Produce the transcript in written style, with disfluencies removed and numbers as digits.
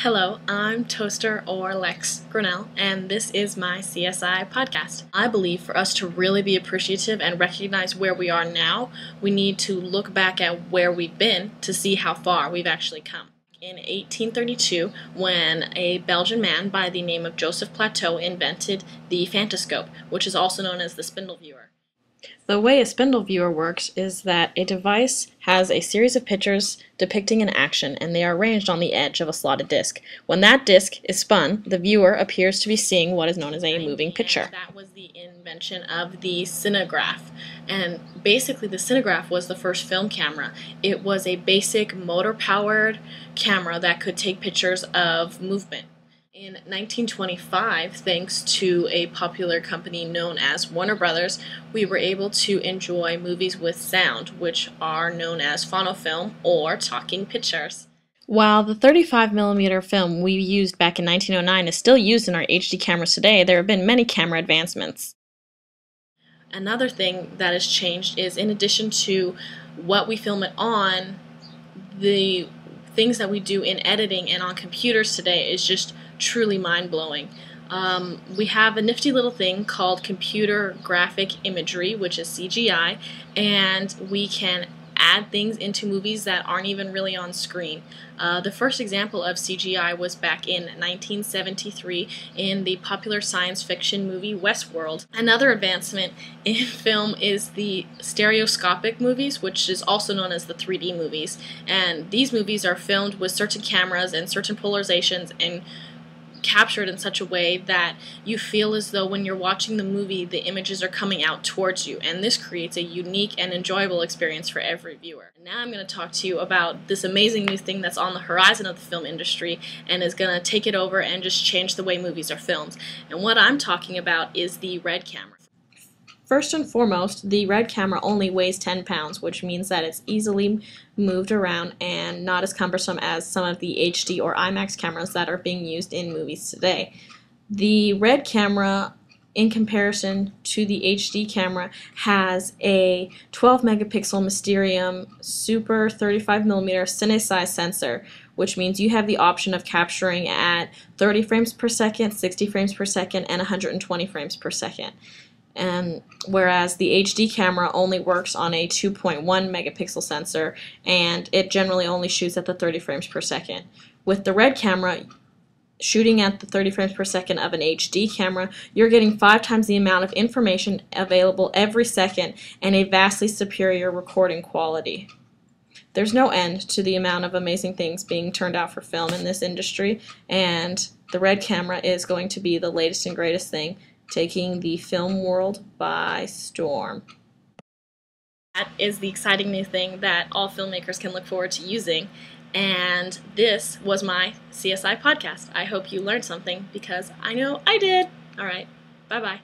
Hello, I'm Toaster or Lex Grinnell, and this is my CSI podcast. I believe for us to really be appreciative and recognize where we are now, we need to look back at where we've been to see how far we've actually come. In 1832, when a Belgian man by the name of Joseph Plateau invented the Fantascope, which is also known as the spindle viewer. The way a spindle viewer works is that a device has a series of pictures depicting an action, and they are arranged on the edge of a slotted disc. When that disc is spun, the viewer appears to be seeing what is known as a moving picture. And that was the invention of the cinemagraph. And basically, the cinemagraph was the first film camera. It was a basic motor-powered camera that could take pictures of movement. In 1925, thanks to a popular company known as Warner Brothers, we were able to enjoy movies with sound, which are known as phonofilm or talking pictures. While the 35mm film we used back in 1909 is still used in our HD cameras today, there have been many camera advancements. Another thing that has changed is, in addition to what we film it on, the things that we do in editing and on computers today is just truly mind-blowing. We have a nifty little thing called computer graphic imagery, which is CGI, and we can add things into movies that aren't even really on screen. The first example of CGI was back in 1973 in the popular science fiction movie Westworld. Another advancement in film is the stereoscopic movies, which is also known as the 3D movies. And these movies are filmed with certain cameras and certain polarizations and captured in such a way that you feel as though when you're watching the movie, the images are coming out towards you, and this creates a unique and enjoyable experience for every viewer. Now I'm going to talk to you about this amazing new thing that's on the horizon of the film industry and is going to take it over and just change the way movies are filmed. And what I'm talking about is the RED camera. First and foremost, the RED camera only weighs 10 pounds, which means that it's easily moved around and not as cumbersome as some of the HD or IMAX cameras that are being used in movies today. The RED camera, in comparison to the HD camera, has a 12 megapixel Mysterium Super 35mm cine-size sensor, which means you have the option of capturing at 30 frames per second, 60 frames per second, and 120 frames per second. And whereas the HD camera only works on a 2.1 megapixel sensor, and it generally only shoots at the 30 frames per second. With the RED camera, shooting at the 30 frames per second of an HD camera, you're getting 5 times the amount of information available every second and a vastly superior recording quality. There's no end to the amount of amazing things being turned out for film in this industry, and the RED camera is going to be the latest and greatest thing, taking the film world by storm. That is the exciting new thing that all filmmakers can look forward to using, and this was my CSI podcast. I hope you learned something, because I know I did. All right, bye-bye.